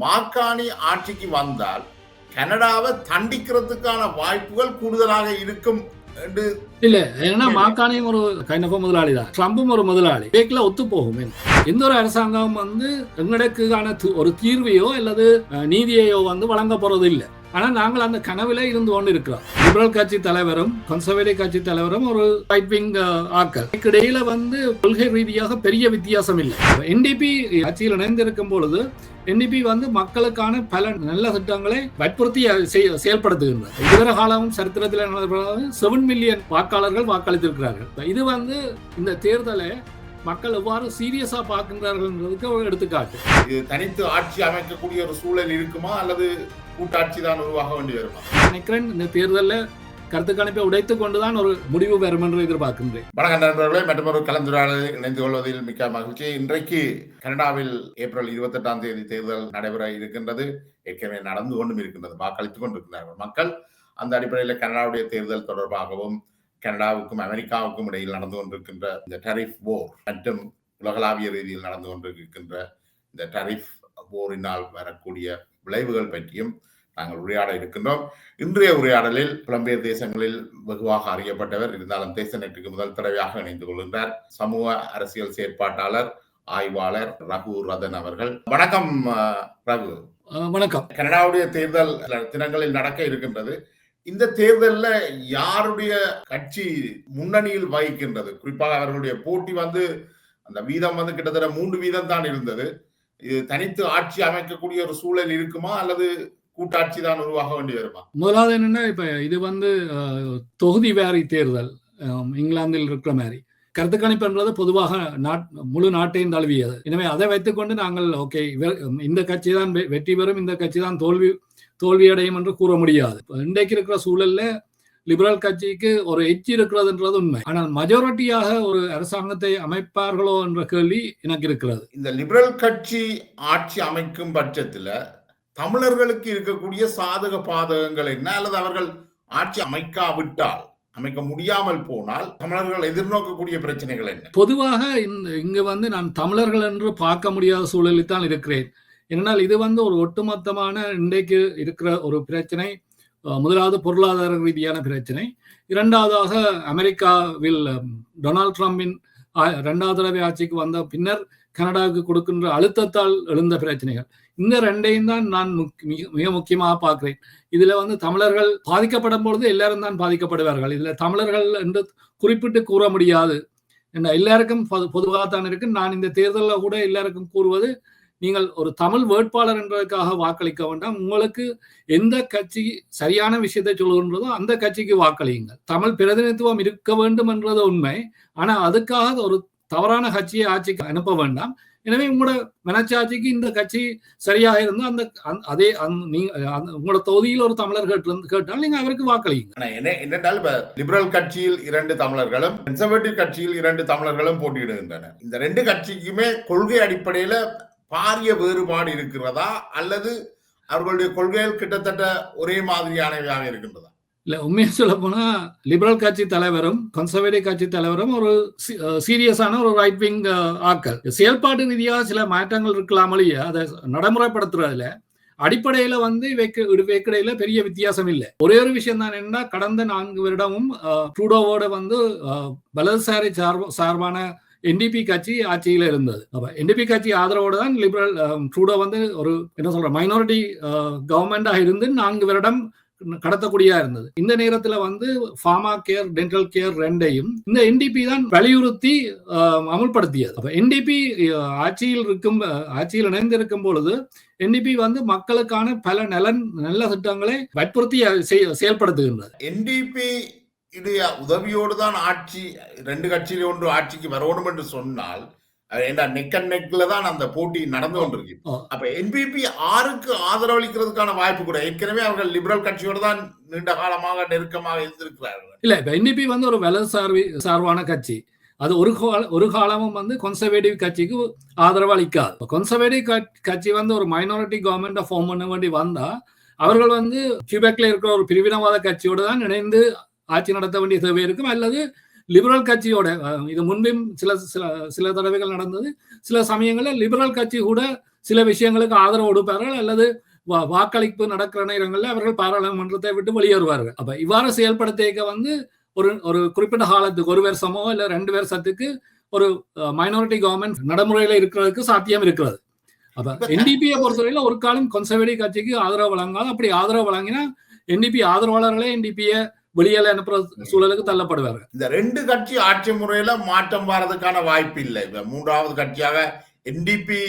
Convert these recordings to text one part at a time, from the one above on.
மாக்காணி ஆட்சிக்கு வந்தால் கனடாவை தண்டிக்கிறதுக்கான வாய்ப்புகள் கூடுதலாக இருக்கும் என்று இல்ல. ஏன்னா மாக்காணியும் ஒரு கைனப முதலாளி தான், ட்ரம்பும் ஒரு முதலாளி. பேக்கில் ஒத்து போகும். எந்த ஒரு அரசாங்கம் எங்களுக்கான ஒரு தீர்வையோ அல்லது நீதியையோ வழங்க போறது இல்லை. ஆனா நாங்கள் அந்த கனவுல இருந்து கொண்டு இருக்கிறோம். லிபரல் கட்சி தலைவரும் கன்சர்வேட்டிவ் கட்சி தலைவரும் ஒரு ரைட் விங் ஆக்கள். இடையில கொள்கை ரீதியாக பெரிய வித்தியாசம் இல்லை. NDP கட்சியில் இணைந்திருக்கும் பொழுது NDP மக்களுக்கான பல நல்ல திட்டங்களை வற்புறுத்தி செயல்படுத்துகின்றனர். இதுவரை காலமும் சரித்திரத்தில் 7 மில்லியன் வாக்காளர்கள் வாக்களித்திருக்கிறார்கள். இது இந்த தேர்தலை மக்கள் எவ்வாறு சீரியஸா பார்க்கின்றார்கள் ஒரு எடுத்துக்காட்டு. இது தனித்து ஆட்சி அமைக்கக்கூடிய ஒரு சூழல் இருக்குமா அல்லது கூட்டாட்சி தான் உருவாக வேண்டி வருமா? நினைக்கிறேன் இந்த தேர்தலில் கருத்து கணிப்பை உடைத்துக் கொண்டுதான் ஒரு முடிவு பெறும் என்று எதிர்பார்க்கின்றேன். வணக்கம் நண்பர்களே, மற்றொரு கலந்துரையாடலில் இணைந்து கொள்வதில் மிக்க மகிழ்ச்சி. இன்றைக்கு கனடாவில் ஏப்ரல் 28ஆம் தேதி தேர்தல் நடைபெற இருக்கின்றது. ஏற்கனவே நடந்து கொண்டும் இருக்கின்றது, வாக்களித்துக் கொண்டிருக்கிறார்கள் மக்கள். அந்த அடிப்படையில் கனடாவுடைய தேர்தல் தொடர்பாகவும் கனடாவுக்கும் அமெரிக்காவுக்கும் இடையில் நடந்து கொண்டிருக்கின்ற இந்த டரிஃப் போர் மற்றும் உலகளாவிய ரீதியில் நடந்து கொண்டிருக்கின்ற இந்த டரிஃப் போரினால் வரக்கூடிய விளைவுகள் பற்றியும் நாங்கள் உரையாட இருக்கின்றோம். இன்றைய உரையாடலில் புலம்பெயர் தேசங்களில் வெகுவாக அறியப்பட்டவர், இருந்தாலும் தேசநெட்டுக்கு முதல் தடவையாக இணைந்து கொள்கின்றார் சமூக அரசியல் செயற்பாட்டாளர் ஆய்வாளர் ரகு ரதன் அவர்கள். வணக்கம் ரகு. வணக்கம். கனடாவுடைய தேர்தல் தினங்களில் நடக்க இருக்கின்றது. இந்த தேர்தலில் யாருடைய கட்சி முன்னணியில் வகிக்கின்றது? குறிப்பாக அவர்களுடைய போட்டி அந்த வீதம் கிட்டத்தட்ட 3 வீதம் தான் இருந்தது. இது தனித்து ஆட்சி அமைக்கக்கூடிய ஒரு சூழல் இருக்குமா அல்லது கூட்டாட்சி தான் உருவாக வேண்டி வருமா? முதலாவது என்னன்னா, இப்ப இது தொகுதி வாரி தேர்தல் இங்கிலாந்தில் இருக்கிற மாதிரி கருத்து கணிப்புன்றது பொதுவாக முழு நாட்டையும் தழுவியது. எனவே அதை வைத்துக்கொண்டு நாங்கள் ஓகே இந்த கட்சி தான் வெற்றி பெறும், இந்த கட்சி தான் தோல்வியடையும் என்று கூற முடியாது. இன்றைக்கு இருக்கிற சூழல்ல லிபரல் கட்சிக்கு ஒரு எச்சி இருக்கிறதுன்றது உண்மை. ஆனால் மெஜாரிட்டியாக ஒரு அரசாங்கத்தை அமைப்பார்களோ என்ற கேள்வி எனக்கு இருக்கிறது. இந்த லிபரல் கட்சி ஆட்சி அமைக்கும் பட்சத்தில் தமிழர்களுக்கு இருக்கக்கூடிய சாதக பாதகங்கள் என்ன, அல்லது அவர்கள் ஆட்சி அமைக்காவிட்டால், அமைக்க முடியாமல் போனால் தமிழர்கள் எதிர்நோக்கக்கூடிய பிரச்சனைகள் என்ன? பொதுவாக இங்கு நான் தமிழர்கள் என்று பார்க்க முடியாத சூழலில் தான் இருக்கிறேன். என்னால் இது ஒரு ஒட்டுமொத்தமான இன்றைக்கு இருக்கிற ஒரு பிரச்சனை. முதலாவது பொருளாதார ரீதியான பிரச்சனை, இரண்டாவதாக அமெரிக்காவில் டொனால்ட் ட்ரம்பின் 2வது தடவை ஆட்சிக்கு வந்த பின்னர் கனடாவுக்கு கொடுக்கின்ற அழுத்தத்தால் எழுந்த பிரச்சனைகள். இந்த ரெண்டையும் தான் நான் மிக முக்கியமாக பார்க்கிறேன். இதுல தமிழர்கள் பாதிக்கப்படும் பொழுது எல்லாரும் தான் பாதிக்கப்படுவார்கள். இதுல தமிழர்கள் என்று குறிப்பிட்டு கூற முடியாது. எல்லாருக்கும் பொதுவாகத்தான் இருக்கு. நான் இந்த தேர்தலில் கூட எல்லாருக்கும் கூறுவது, நீங்கள் ஒரு தமிழ் வேட்பாளர் என்பதற்காக வாக்களிக்க வேண்டாம். உங்களுக்கு எந்த கட்சி சரியான விஷயத்தை சொல்லுகின்றதோ அந்த கட்சிக்கு வாக்களியுங்கள். தமிழ் பிரதிநிதித்துவம் இருக்க வேண்டும் என்றது உண்மை. ஆனா அதுக்காக ஒரு தவறான கட்சியை ஆட்சிக்கு அனுப்ப வேண்டாம். எனவே உங்களோட மனச்சாட்சிக்கு இந்த கட்சி சரியாக இருந்தால் அதே உங்களோட தொகுதியில் ஒரு தமிழர் கேட்டால் நீங்க அவருக்கு வாக்களிங்க. என்னென்றால் லிபரல் கட்சியில் 2 தமிழர்களும் கன்சர்வேட்டிவ் கட்சியில் 2 தமிழர்களும் போட்டியிடுகின்றனர். இந்த 2 கட்சிக்குமே கொள்கை அடிப்படையில பாரிய வேறுபாடு இருக்கிறதா அல்லது அவர்களுடைய கொள்கைகள் கிட்டத்தட்ட ஒரே மாதிரியானவையாக இருக்கின்றதா? இல்ல, உண்மையை சொல்ல போனா லிபரல் கட்சி தலைவரும் கன்சர்வேட்டிவ் கட்சி தலைவரும் ஒரு சீரியஸான ஒரு ரைட் விங் ஆக்கள். செயல்பாட்டு ரீதியாக சில மாற்றங்கள் இருக்கலாமலையே அதை நடைமுறைப்படுத்துறதுல அடிப்படையில இவைக்கிடையில பெரிய வித்தியாசம் இல்லை. ஒரே ஒரு விஷயம் தான் என்னன்னா, கடந்த 4 வருடமும் ட்ரூடோவோட வலதுசாரி சார்பான NDP கட்சி ஆட்சியில இருந்தது. NDP கட்சி ஆதரவோடு தான் லிபரல் ட்ரூடோ ஒரு என்ன சொல்ற மைனாரிட்டி கவர்மெண்டாக இருந்து 4 வருடம் கடத்தக்கூடியா இருந்தது. இந்த நேரத்துல ஃபார்மா கேர், டென்டல் கேர் ரெண்டையும் இந்த NDP தான் வலியுறுத்தி அமுல்படுத்தியது. அப்ப NDP ஆட்சியில் இணைந்திருக்கும் பொழுது NDP மக்களுக்கான பல நல்ல திட்டங்களை வற்புறுத்தி செயல்படுத்துகின்றது. NDP உதவியோடு தான் ஆட்சி 2 கட்சியில ஒன்று ஆட்சிக்கு வரணும் என்று சொன்னால் நெக் அண்ட் நெக்ல தான் அந்த போட்டி நடந்து கொண்டிருக்கு. அப்ப NPP ஆருக்கு ஆதரவளிக்கிறதுக்கான வாய்ப்பு கூட, ஏற்கனவே அவர்கள் லிபரல் கட்சியோடு தான் நீண்ட காலமாக நெருக்கமாக இருந்திருக்கிறார்கள். இல்ல, இப்ப NDP ஒரு வலது சார்பான கட்சி. அது ஒரு காலமும் கன்சர்வேட்டிவ் கட்சிக்கு ஆதரவு அளிக்காது. கன்சர்வேட்டிவ் கட்சி ஒரு மைனாரிட்டி கவர்மெண்ட் ஃபார்ம் பண்ண வேண்டி வந்தா அவர்கள் கியூபெக்ல இருக்கிற ஒரு பிரிவினவாத கட்சியோடு தான் இணைந்து ஆட்சி நடத்த வேண்டிய தேவை இருக்கும். அல்லது லிபரல் கட்சியோட, இது முன்பும் சில தடவைகள் நடந்தது. சில சமயங்களில் லிபரல் கட்சி கூட சில விஷயங்களுக்கு ஆதரவு கொடுப்பார்கள் அல்லது வாக்களிப்பு நடக்கிற நேரங்களில் அவர்கள் பாராளுமன்றத்தை விட்டு வெளியேறுவார்கள். அப்ப இவ்வாறு செயல்படுத்த வந்து ஒரு குறிப்பிட்ட காலத்துக்கு 1 வருஷமோ இல்ல 2 வருஷத்துக்கு ஒரு மைனாரிட்டி கவர்மெண்ட் நடைமுறையில இருக்கிறதுக்கு சாத்தியம் இருக்கிறது. அப்ப என்டிபியை பொறுத்தவரையில ஒரு காலம் கன்சர்வேட்டிவ் கட்சிக்கு ஆதரவு வழங்காது. அப்படி ஆதரவு வழங்கினா என்டிபி ஆதரவாளர்களே என்டிபியை வெளியில அனுப்புற சூழலுக்கு தள்ளப்படுவார்கள். இந்த 2 கட்சி ஆட்சி முறையில மாற்றம் வர்றதுக்கான வாய்ப்பு இல்லை. இப்ப 3வது கட்சியாக என்டிபி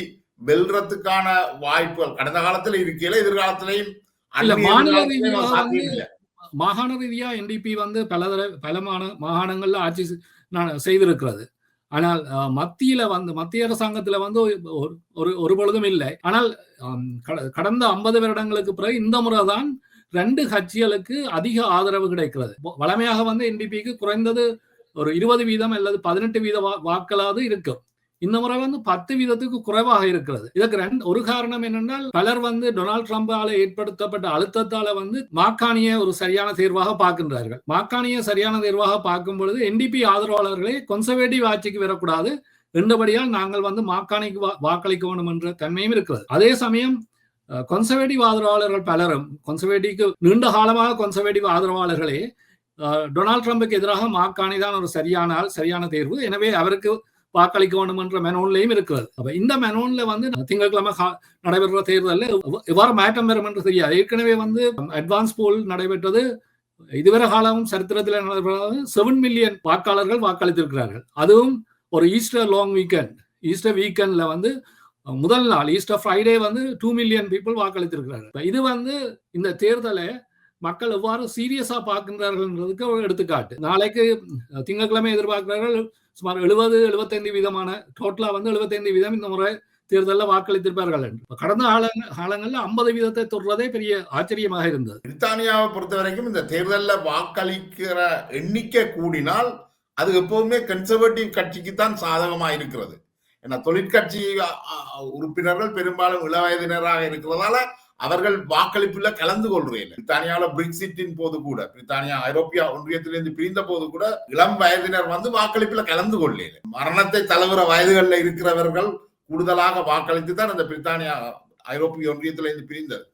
வெல்றதுக்கான வாய்ப்புகள் கடந்த காலத்துல இருக்கையில எதிர்காலத்திலையும் மாகாண ரீதியா என்டிபி வந்து பல மாகாணங்கள்ல ஆட்சி செய்திருக்கிறது. ஆனால் மத்திய அரசாங்கத்துல வந்து ஒரு பொழுதும் இல்லை. ஆனால் கடந்த 50 வருடங்களுக்கு பிறகு இந்த முறைதான் 2 கட்சிகளுக்கு அதிக ஆதரவு கிடைக்கிறது. வளமையாக வந்து என்டிபிக்கு குறைந்தது ஒரு 20% அல்லது 18% வாக்களாவது இருக்கும். இந்த முறை வந்து 10% குறைவாக இருக்கிறது. இதுக்கு ஒரு காரணம் என்னென்றால் பலர் வந்து டொனால்ட் ட்ரம்பால ஏற்படுத்தப்பட்ட அழுத்தத்தால வந்து மாக்காணியை ஒரு சரியான தேர்வாக பார்க்கின்றார்கள். மாக்காணியை சரியான தேர்வாக பார்க்கும் பொழுது என்டிபி ஆதரவாளர்களை கன்சர்வேட்டிவ் ஆட்சிக்கு வரக்கூடாது என்றபடியால் நாங்கள் வந்து மாக்காணிக்கு வாக்களிக்க வேண்டும் என்ற தன்மையும் இருக்கிறது. அதே சமயம் கன்சர்வேட்டிவ் ஆதரவாளர்கள் பலரும் கன்சர்வேட்டிவ்க்கு நீண்ட காலமாக கன்சர்வேட்டிவ் ஆதரவாளர்களே டொனால்ட் ட்ரம்புக்கு எதிராக மாக்காணி தான் ஒரு சரியான தேர்வு, எனவே அவருக்கு வாக்களிக்க வேண்டும் என்ற மெனோன்லையும் இருக்கிறது. அப்ப இந்த மெனோன்ல வந்து திங்கட்கிழமை நடைபெறுற தேர்தலில் எவ்வாறு மாற்றம் வரும் என்று தெரியாது. ஏற்கனவே வந்து அட்வான்ஸ் போல் நடைபெற்றது. இதுவரை காலமும் சரித்திரத்தில் நடைபெறாத 7 மில்லியன் வாக்காளர்கள் வாக்களித்திருக்கிறார்கள். அதுவும் ஒரு ஈஸ்டர் வீக்கெண்ட்ல வந்து முதல் நாள் ஈஸ்டர் ஃப்ரைடே வந்து 2 மில்லியன் பீப்புள் வாக்களித்திருக்கிறார்கள். இது வந்து இந்த தேர்தலை மக்கள் எவ்வாறு சீரியஸா பார்க்கின்றார்கள்ன்றதுக்கு ஒரு எடுத்துக்காட்டு. நாளைக்கு திங்கட்கிழமை எதிர்பார்க்கிறார்கள் சுமார் 70-75% டோட்டலா வந்து 75% இந்த முறை தேர்தலில் வாக்களித்திருப்பார்கள் என்று. கடந்த காலங்களில் 50% தொடுறதே பெரிய ஆச்சரியமாக இருந்தது. பிரித்தானியாவை பொறுத்த வரைக்கும் இந்த தேர்தலில் வாக்களிக்கிற எண்ணிக்கை கூடினால் அது எப்பவுமே கன்சர்வேட்டிவ் கட்சிக்கு தான் சாதகமாக இருக்கிறது. ஏன்னா தொழிற்கட்சி உறுப்பினர்கள் பெரும்பாலும் இளவயதினராக இருக்கிறதால அவர்கள் வாக்களிப்புல கலந்து கொள்றேன். பிரித்தானியாவில் பிரெக்சிட்டின் போது கூட, பிரித்தானியா ஐரோப்பிய ஒன்றியத்திலிருந்து பிரிந்த போது கூட இளம் வயதினர் வந்து வாக்களிப்புல கலந்து கொள்ளேன். மரணத்தை தழுவுற வயதுகளில் இருக்கிறவர்கள் கூடுதலாக வாக்களித்து தான் அந்த பிரித்தானியா ஐரோப்பிய ஒன்றியத்திலிருந்து பிரிந்தது.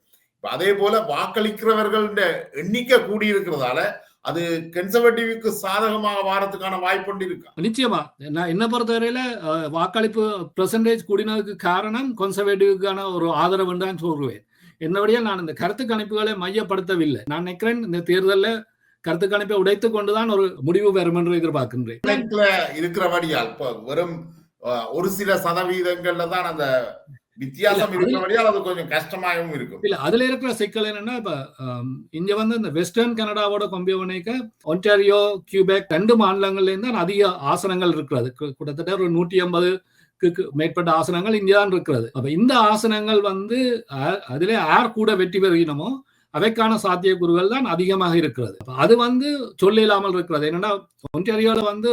அதே போல வாக்களிக்கிறவர்கள் எண்ணிக்கை கூடியிருக்கிறதால அது கன்சர்வேட்டிவ்க்கு சாதகமாக வாரத்துக்கான வாய்ப்பு இருக்கு. நிச்சயமா நான் என்ன பொறுத்தவரையில வாக்களிப்பு பெர்சன்டேஜ் கூடினதுக்கு காரணம் கன்சர்வேட்டிவ்க்கான ஒரு ஆதரவு தான் சொல்லுவேன். என்னபடியா நான் இந்த கருத்து கணிப்புகளை மையப்படுத்தவில்லை. நான் நினைக்கிறேன் இந்த தேர்தலில் கருத்து கணிப்பை உடைத்துக் கொண்டுதான் ஒரு முடிவு வரும் என்று எதிர்பார்க்கின்றேன். இருக்கிறபடியால் வெறும் ஒரு சில சதவீதங்கள்ல தான் அந்த வித்தியாசம் இருக்கிறபடியால் அது கொஞ்சம் கஷ்டமாகவும் இருக்கும். இல்ல அதுல இருக்கிற சிக்கல் என்னன்னா, இப்ப இங்க வந்து இந்த வெஸ்டர்ன் கனடாவோட கம்பேர் ஒன்டாரியோ, கியூபெக் 2 மாநிலங்கள்ல இருந்து தான் அதிக ஆசனங்கள் இருக்கிறது. கிட்டத்தட்ட ஒரு 150க்கு மேற்பட்ட ஆசனங்கள் இங்கதான் இருக்கிறது. அப்ப இந்த ஆசனங்கள் வந்து அதுல யார் கூட வெற்றி பெறுகிறோமோ அவைக்கான சாத்தியக்கூறுகள் தான் அதிகமாக இருக்கிறது. அது வந்து சொல்ல இல்லாமல் இருக்கிறது. என்னன்னா ஒன்டாரியோல வந்து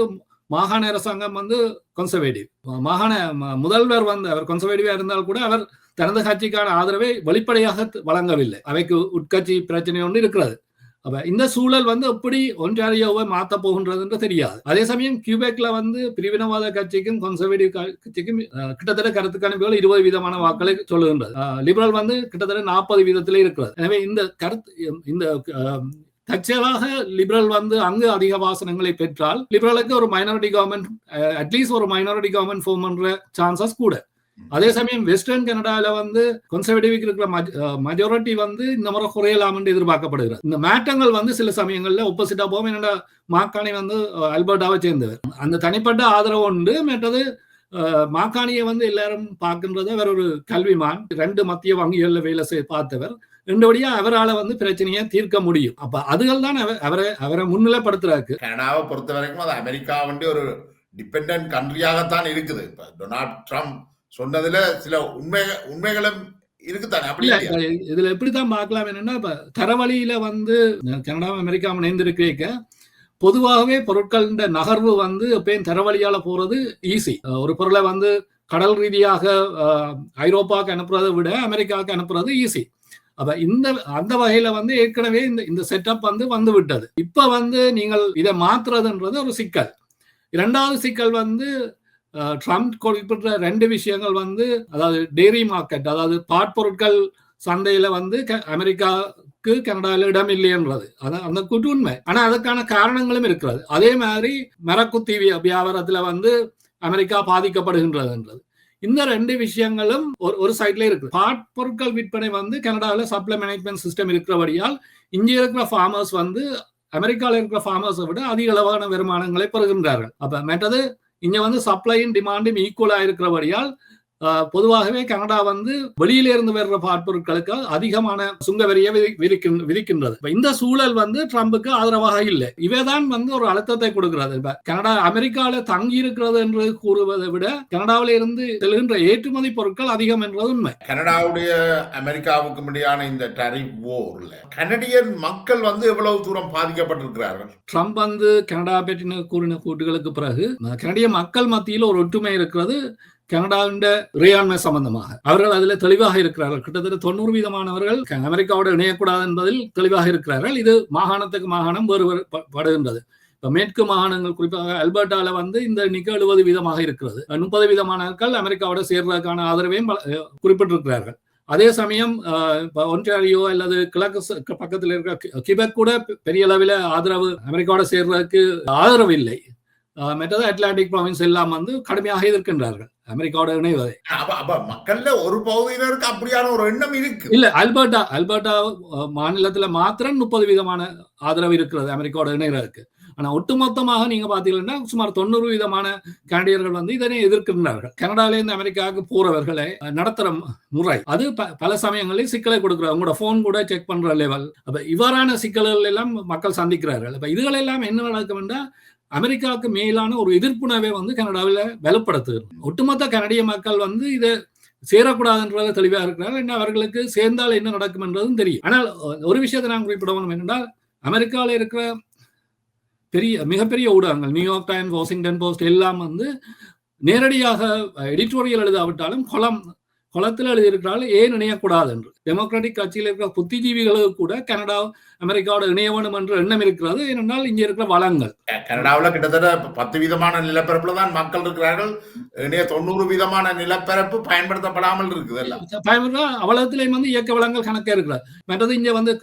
மாகாண அரசாங்கம் வந்து கன்சர்வேட்டிவ், மாகாண முதல்வர் வந்து அவர் கன்சர்வேட்டிவா இருந்தால் கூட அவர் தனது கட்சிக்கான ஆதரவை வெளிப்படையாக வழங்கவில்லை. அவைக்கு உட்கட்சி பிரச்சனை ஒன்று இருக்கிறது. அப்ப இந்த சூழல் வந்து எப்படி ஒன்டாரியோவை மாற்ற போகின்றது என்று தெரியாது. அதே சமயம் கியூபெக்ல வந்து பிரிவினவாத கட்சிக்கும் கன்சர்வேட்டிவ் கட்சிக்கும் கிட்டத்தட்ட கருத்து கணிப்புகள் 20% வாக்களை சொல்லுகின்றது. லிபரல் வந்து கிட்டத்தட்ட 40% இருக்கிறது. எனவே இந்த தற்செயலாக லிபரல் வந்து அங்கு அதிக வாசனங்களை பெற்றால் லிபரலுக்கு ஒரு மைனாரிட்டி கவர்மெண்ட், அட்லீஸ்ட் ஒரு மைனாரிட்டி கவர்மெண்ட் ஃபார்ம் பண்ற சான்சஸ் கூட. அதே சமயம் வெஸ்டர்ன் கனடால வந்து கன்சர்வேட்டிவ்க்கு இருக்கிற மெஜாரிட்டி வந்து இந்த முறை குறையலாம் என்று எதிர்பார்க்கப்படுகிறது. இந்த மாற்றங்கள் வந்து சில சமயங்கள்ல ஒப்போசிட்டா போகும். என்னோட மாக்காணி வந்து அல்பர்டாவை சேர்ந்தவர், அந்த தனிப்பட்ட ஆதரவு உண்டு. மற்றது மாக்காணியை வந்து எல்லாரும் பார்க்கின்றது அவர் ஒரு கல்விமான், 2 மத்திய வங்கிகள்ல வேலை பார்த்தவர், ரெண்டுபடியா அவரால் வந்து பிரச்சனையை தீர்க்க முடியும். அப்ப அதுகள் தான் அவரை முன்னிலைப்படுத்துறாரு. கனடாவை பொறுத்த வரைக்கும் அது அமெரிக்கா வந்து ஒரு டிபெண்டன்ட் கண்ட்ரியாகத்தான் இருக்குது. இப்ப டொனால்ட் ட்ரம்ப் சொன்னதுல சில உண்மைகளும் இருக்குதானே. அப்படி இதுல எப்படித்தான் பார்க்கலாம் என்னன்னா, இப்ப தரவழியில வந்து கனடாவும் அமெரிக்காவும் இணைந்திருக்க பொதுவாகவே பொருட்கள் நகர்வு வந்து எப்பயும் தரவழியால போறது ஈஸி. ஒரு பொருளை வந்து கடல் ரீதியாக ஐரோப்பாவுக்கு அனுப்புறதை விட அமெரிக்காவுக்கு அனுப்புறது ஈஸி. அப்ப அந்த வகையில வந்து ஏற்கனவே இந்த செட்டப் வந்து விட்டது. இப்ப வந்து நீங்கள் இதை மாத்துறதுன்றது ஒரு சிக்கல். 2வது சிக்கல் வந்து ட்ரம்ப் குறிப்பிட்ட 2 விஷயங்கள் வந்து, அதாவது டெய்ரி மார்க்கெட், அதாவது பாற்பொருட்கள் சந்தையில வந்து அமெரிக்காவுக்கு கனடாவில் இடம் இல்லைன்றது அந்த கூட்டு உண்மை. ஆனா அதற்கான காரணங்களும் இருக்கிறது. அதே மாதிரி மரக்குத்தி வியாபாரத்துல வந்து அமெரிக்கா பாதிக்கப்படுகின்றதுன்றது. இந்த 2 விஷயங்களும் ஒரு சைட்ல இருக்கு. பாற்பொருட்கள் விற்பனை வந்து கனடாவில் சப்ளை மேனேஜ்மெண்ட் சிஸ்டம் இருக்கிறபடியால் இங்கே இருக்கிற ஃபார்மர்ஸ் வந்து அமெரிக்காவில் இருக்கிற ஃபார்மர்ஸை விட அதிக அளவான வருமானங்களை பெறுகின்றார்கள். அப்ப மற்றது இங்க வந்து சப்ளையும் டிமாண்டும் ஈக்குவலா இருக்கிறபடியால் பொதுவாகவே கனடா வந்து வெளியிலிருந்து வர்ற பாற்பொருட்களுக்கு அதிகமான சுங்க வரியை விதிக்கின்றது. இந்த சூழல் வந்து ட்ரம்புக்கு ஆதரவாக இல்லை. இவைதான் வந்து ஒரு அழுத்தத்தை கொடுக்கிறது. கனடா அமெரிக்காவில் தங்கி இருக்கிறது என்று கூறுவதை விட கனடாவில இருந்து செல்கின்ற ஏற்றுமதி பொருட்கள் அதிகம் என்றது உண்மை. கனடாவுடைய அமெரிக்காவுக்கு இடையான இந்த டாரிஃப் வார்ல கனடியன் மக்கள் வந்து எவ்வளவு தூரம் பாதிக்கப்பட்டிருக்கிறார்கள்? ட்ரம்ப் வந்து கனடா பற்றின கூறின கூட்டுகளுக்கு பிறகு கனடிய மக்கள் மத்தியில் ஒரு ஒற்றுமை இருக்கிறது. கனடாவின் இறையாண்மை சம்பந்தமாக அவர்கள் அதில் தெளிவாக இருக்கிறார்கள். கிட்டத்தட்ட 90% அமெரிக்காவோடு இணையக்கூடாது என்பதில் தெளிவாக இருக்கிறார்கள். இது மாகாணத்துக்கு மாகாணம் வேறுபடுகின்றது. மேற்கு மாகாணங்கள் குறிப்பாக அல்பர்டால வந்து இந்த எண்ணிக்கை 70% இருக்கிறது. 30% அமெரிக்காவோட சேர்வதற்கான ஆதரவையும் குறிப்பிட்டிருக்கிறார்கள். அதே சமயம் ஒன்டாரியோ அல்லது கிழக்கு பக்கத்தில் இருக்கிற கிபெக் கூட பெரிய அளவில் ஆதரவு அமெரிக்காவோட சேர்வதற்கு ஆதரவு இல்லை. மற்றது அட்லாண்டிக் ப்ராவின்ஸ் எல்லாம் வந்து கடுமையாக எதிர்க்கின்றார்கள் அமெரிக்காவோட இணைவதை. மக்கள்ல ஒரு பகுதியினருக்கு அப்படியான ஒரு எண்ணம் இருக்கு. இல்ல, அல்பர்டா மாநிலத்துல மாத்திரம் 30% ஆதரவு இருக்கிறது அமெரிக்காவோட இணைவதற்கு. ஆனா ஒட்டுமொத்தமாக நீங்க பாத்தீங்கன்னா சுமார் 90% கனடியர்கள் வந்து இதனை எதிர்க்கின்றார்கள். கனடால இருந்து அமெரிக்காவுக்கு போறவர்களை நடத்துற முறை அது பல சமயங்களில் சிக்கலை கொடுக்கிறார். உங்களோட போன் கூட செக் பண்ற லெவல். அப்ப இவ்வாறான சிக்கல்கள் எல்லாம் மக்கள் சந்திக்கிறார்கள். அப்ப இதுகளெல்லாம் என்ன நடக்கும் என்றால் அமெரிக்காவுக்கு மேலான ஒரு எதிர்ப்புணர்வை வந்து கனடாவில் வலுப்படுத்துது. ஒட்டுமொத்த கனடிய மக்கள் வந்து இதை சேரக்கூடாதுன்றத தெளிவாக இருக்கிறார்கள். என்ன அவர்களுக்கு சேர்ந்தால் என்ன நடக்கும் என்றதும் தெரியும். ஆனால் ஒரு விஷயத்தை நான் குறிப்பிடணும் என்னென்றால் அமெரிக்காவில் இருக்கிற மிகப்பெரிய ஊடகங்கள் நியூயார்க் டைம்ஸ், வாஷிங்டன் போஸ்ட் எல்லாம் வந்து நேரடியாக எடிட்டோரியல் எழுதாவிட்டாலும் குளத்தில் எழுதியிருக்கிறார்கள் ஏன் இணையக்கூடாது என்று. டெமோக்ராட்டிக் கட்சியில் இருக்கிற புத்திஜீவிகளுக்கு கூட கனடா அமெரிக்காவோட இணைய வேண்டும் என்ற எண்ணம் இருக்கிறது. ஏனென்றால் இங்கே இருக்கிற வளங்கள் கனடாவில் கிட்டத்தட்ட 10% நிலப்பரப்புல தான் மக்கள் இருக்கிறார்கள். 90% நிலப்பரப்பு பயன்படுத்தப்படாமல் இருக்குது. அவ்வளவுத்திலேயும் வந்து இயக்க வளங்கள் கணக்கே இருக்கிறது. மற்றது இங்க வந்து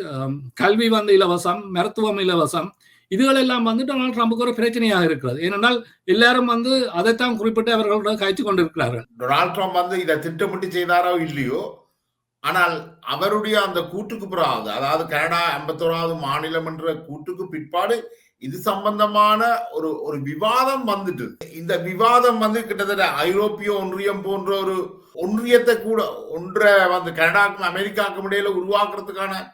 கல்வி வந்து இலவசம், மருத்துவம் இலவசம், இதுகளெல்லாம் வந்து டொனால்ட் ட்ரம்புக்கு ஒரு பிரச்சனையாக இருக்கிறது. ஏனென்றால் எல்லாரும் வந்து அதைத்தான் குறிப்பிட்டு அவர்களோட காய்ச்சி கொண்டிருக்கிறார்கள். டொனால்ட் ட்ரம்ப் வந்து இதை திட்டமிட்டு செய்தாரோ இல்லையோ, ஆனால் அவருடைய அந்த கூட்டுக்கு பிறகு, அதாவது கனடா 51வது மாநிலம் என்ற கூட்டுக்கு பிற்பாடு இது சம்பந்தமான ஒரு விவாதம் வந்துட்டு, இந்த விவாதம் வந்து கிட்டத்தட்ட ஐரோப்பிய ஒன்றியம் போன்ற ஒரு ஒன்றியத்தை கூட ஒன்றை வந்து கனடாக்கும் அமெரிக்காவுக்கும் இடையில உருவாக்குறதுக்கான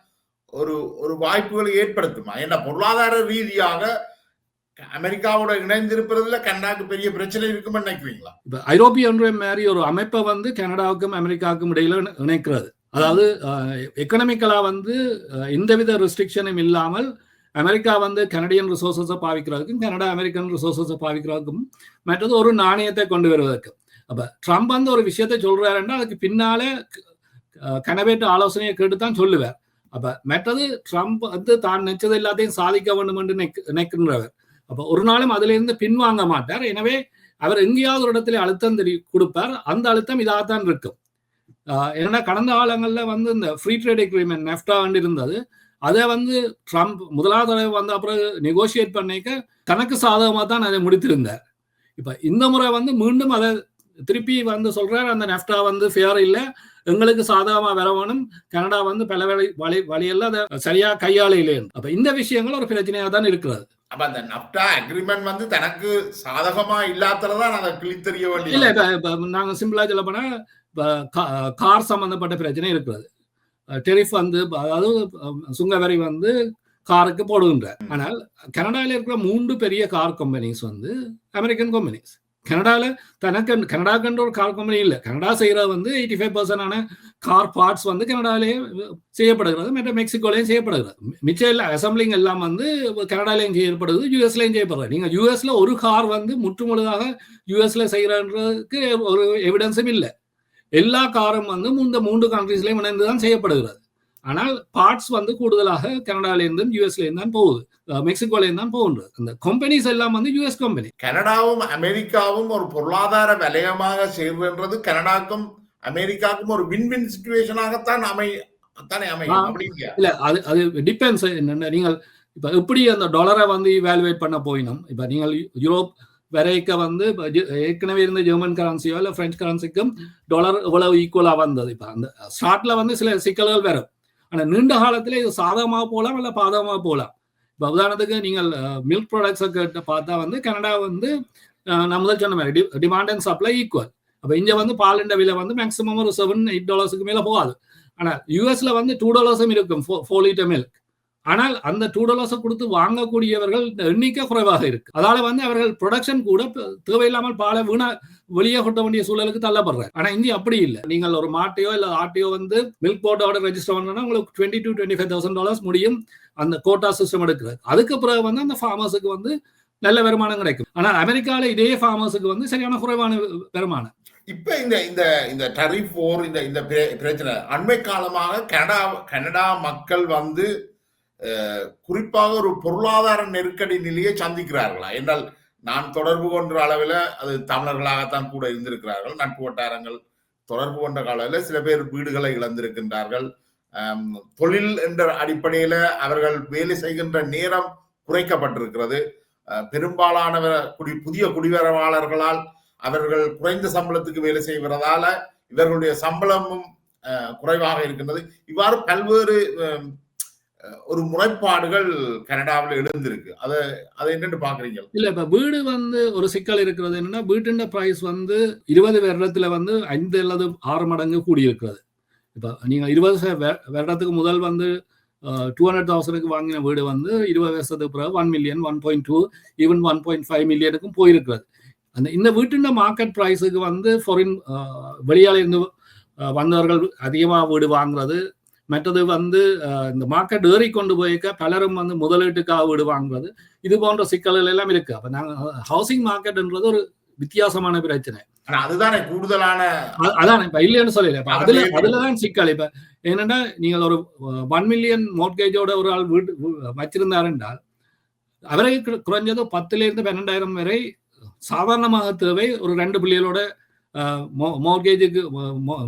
ஒரு வாய்ப்புகளை ஏற்படுத்துமா? ஏன்னா பொருளாதார ரீதியாக அமெரிக்காவோட இணைந்திருப்பதுல கனடாவுக்கு பெரிய பிரச்சனை இருக்குன்னு நினைக்கிறீங்களா? இப்ப ஐரோப்பிய ஒன்றியம் மாதிரி ஒரு அமைப்பை வந்து கனடாவுக்கும் அமெரிக்காவுக்கும் இடையில இணைக்கிறது. அதாவது எக்கனாமிக்கலா வந்து எந்தவித ரெஸ்ட்ரிக்ஷனும் இல்லாமல் அமெரிக்கா வந்து கனடியன் ரிசோர்ஸஸை பாவிக்கிறதுக்கும் கனடா அமெரிக்கன் ரிசோர்ஸஸை பாவிக்கிறதுக்கும் மற்றது ஒரு நாணயத்தை கொண்டு வருவதற்கு. அப்ப ட்ரம்ப் வந்து ஒரு விஷயத்தை சொல்றாருன்னா அதுக்கு பின்னால கனவேட்டு ஆலோசனையை கேட்டுத்தான் சொல்லுவார். அப்ப மற்றது ட்ரம்ப் வந்து தான் நினைச்சது எல்லாத்தையும் சாதிக்க வேண்டும் என்று நினைக்கின்றவர். அப்ப ஒரு நாளும் அதுல இருந்து பின்வாங்க மாட்டார். எனவே அவர் எங்கேயாவது ஒரு இடத்துல அழுத்தம் கொடுப்பார். அந்த அழுத்தம் இதாகத்தான் இருக்கும். ஏன்னா கடந்த காலங்கள்ல வந்து இந்த ஃப்ரீ ட்ரேட் அக்ரிமெண்ட் நெஃப்டா வந்து இருந்தது. அதை வந்து ட்ரம்ப் முதலாவது தடவை வந்த அப்புறம் நெகோசியேட் பண்ணிக்க தனக்கு சாதகமாக தான் அதை முடித்திருந்தார். இப்ப இந்த முறை வந்து மீண்டும் அதை திருப்பி வந்து சொல்றாரு, அந்த நெஃப்டா வந்து ஃபேர் இல்லை, எங்களுக்கு சாதகமா வரவனும் கனடா வந்து பல வழியெல்லாம் அதை சரியா கையாளையிலேன்னு. அப்ப இந்த விஷயங்கள் ஒரு பிரச்சனையா தான் இருக்கிறது. அப்ப அந்த நெஃப்டா அக்ரிமெண்ட் வந்து தனக்கு சாதகமா இல்லாததான் அதை கிழித்தெறிய வேண்டிய இல்ல. இப்ப நாங்க சிம்பிளா சொல்ல போனா கார் சம்பந்தப்பட்ட பிரச்சனை இருக்கிறது. டெரிஃப் வந்து அதாவது சுங்க வரி வந்து காருக்கு போடுகின்ற. ஆனால் கனடாவில் இருக்கிற 3 பெரிய கார் கம்பெனிஸ் வந்து அமெரிக்கன் கம்பெனிஸ். கனடாக்கு ஒரு கார் கம்பெனி இல்லை. கனடா செய்யறது வந்து 85% கார் பார்ட்ஸ் வந்து கனடாலேயே செய்யப்படுகிறது, மற்ற மெக்சிகோலையும் செய்யப்படுகிறது. மிச்சம் அசம்பிளிங் எல்லாம் வந்து கனடாலையும் செய்யப்படுது, யூஎஸ்லையும் செய்யப்படுறது. நீங்க யூஎஸ்ல ஒரு கார் வந்து முற்றுமுழுதாக யூஎஸ்ல செய்யறதுக்கு ஒரு எவிடன்ஸும் இல்லை. எல்லா காரும் வந்து இந்த 3 கண்ட்ரீஸ்லயும் இணைந்துதான் செய்யப்படுகிறது. ஆனால் பார்ட்ஸ் வந்து கூடுதலாக கனடால இருந்தும் யூஎஸ்ல இருந்து தான் போகுது, மெக்சிகோல இருந்து தான் போகுது. அந்த கம்பெனிஸ் எல்லாம் வந்து யூஎஸ் கம்பெனி. கனடாவும் அமெரிக்காவும் ஒரு பொருளாதார வலயமாக சேர்வுன்றது கனடாக்கும் அமெரிக்காவுக்கும் ஒரு வின் சிச்சுவேஷனாகத்தான் அமையும். இல்ல, அது டிபெண்ட்ஸ். என்னன்னா நீங்கள் இப்ப எப்படி அந்த டாலரை வந்து இவாலுவேட் பண்ண போயினோம். இப்ப நீங்கள் யூரோப் வரைக்க வந்து ஏற்கனவே இருந்த ஜெர்மன் கரன்சியோ இல்ல பிரெஞ்சு கரன்சிக்கும் டாலர் இவ்வளவு ஈக்குவலா வந்தது. இப்ப அந்த ஸ்டார்ட்ல வந்து சில சிக்கல்கள் வரும். ஆனா நீண்ட காலத்துல இது சாதகமாக போகலாம் இல்ல பாதகமாக போகலாம். இப்ப உதாரணத்துக்கு நீங்கள் மில்க் ப்ராடக்ட்ஸை பார்த்தா வந்து கனடா வந்து நான் முதல் சொன்ன மாதிரி டிமாண்ட் அண்ட் சப்ளை ஈக்குவல். அப்ப இங்க வந்து பாலிண்ட விலை வந்து மேக்சிமம் ஒரு $7-8 மேல போகாது. ஆனா யூஎஸ்ல வந்து $2 இருக்கும் 4 லிட்டர் மில்க். ஆனால் அந்த $2 கொடுத்து வாங்கக்கூடியவர்கள் எண்ணிக்கை குறைவாக இருக்கு. அதால வந்து அவர்கள் ப்ரொடக்ஷன் கூட தேவையில்லாமல் பாலை வெளியே கொட்ட வேண்டிய சூழலுக்கு தள்ளப்படுறாங்க. ஆனா இந்தியா அப்படி இல்லை. நீங்கள் ஒரு மாட்டையோ இல்ல ஆட்டையோ வந்து மில்க் போர்டோட ரெஜிஸ்டர் பண்ணா உங்களுக்கு $20,000-25,000 முடியும் அந்த கோட்டா சிஸ்டம் எடுக்கிறது. அதுக்கு பிறகு வந்து அந்த ஃபார்மர்ஸுக்கு வந்து நல்ல வருமானம் கிடைக்கும். ஆனா அமெரிக்கால இதே ஃபார்மர்ஸுக்கு வந்து சரியான குறைவான வருமானம். இப்ப இந்த டரிஃப் போர் இந்த பிரச்சனை அண்மை காலமாக கனடா மக்கள் வந்து குறிப்பாக ஒரு பொருளாதார நெருக்கடி நிலையை சந்திக்கிறார்களா என்றால், நான் தொடர்பு கொண்ட அளவில் அது தமிழர்களாகத்தான் கூட இருந்திருக்கிறார்கள். நட்பு வட்டாரங்கள் தொடர்பு கொண்ட காலையில் சில பேர் வீடுகளை இழந்திருக்கின்றார்கள். தொழில் என்ற அடிப்படையில அவர்கள் வேலை செய்கின்ற நேரம் குறைக்கப்பட்டிருக்கிறது. பெரும்பாலான புதிய குடிவரவாளர்களால் அவர்கள் குறைந்த சம்பளத்துக்கு வேலை செய்வதால இவர்களுடைய சம்பளமும் குறைவாக இருக்கின்றது. இவ்வாறு பல்வேறு ஒரு முறைப்பாடுகள் கனடாவில் எழுந்திருக்கு. அதை என்னன்னு பாக்குறீங்க? இல்ல, இப்ப வீடு வந்து ஒரு சிக்கல் இருக்கிறது என்னன்னா, வீட்டின் பிரைஸ் வந்து 20 வருடத்துல வந்து 5 அல்லது 6 மடங்கு கூடியிருக்கிறது. இப்ப நீங்க 20 வருடத்துக்கு முதல் வந்து 200,000க்கு வாங்கின வீடு வந்து 20 வருஷத்துக்கு பிறகு 1 மில்லியன், 1.2, ஈவன் 1.5 மில்லியனுக்கும் போயிருக்கிறது. இந்த வீட்டின் மார்க்கெட் பிரைஸுக்கு வந்து ஃபாரின் வெளியால இருந்து வந்தவர்கள் அதிகமாக வீடு வாங்குறது, மற்றது வந்து இந்த மார்க்கெட் ஏறி கொண்டு போயிருக்க பலரும் வந்து முதலீட்டுக்காக வீடு வாங்குறது, இது போன்ற சிக்கல்கள் எல்லாம் இருக்கு. அப்ப நாங்க ஹவுசிங் மார்க்கெட்ன்றது ஒரு வித்தியாசமான பிரச்சனை. அதுதானே கூடுதலான அதான் இப்ப இல்லைன்னு சொல்லல. இப்ப அதுலதான் சிக்கல். இப்ப என்னன்னா, நீங்கள் ஒரு 1 மில்லியன் மோர்கேஜோட ஒரு ஆள் வீட்டு வச்சிருந்தார் என்றால் அவருக்கு குறைஞ்சது 10,000-12,000 வரை சாதாரணமாக தேவை. ஒரு 2 பிள்ளைகளோட மோர்கேஜுக்கு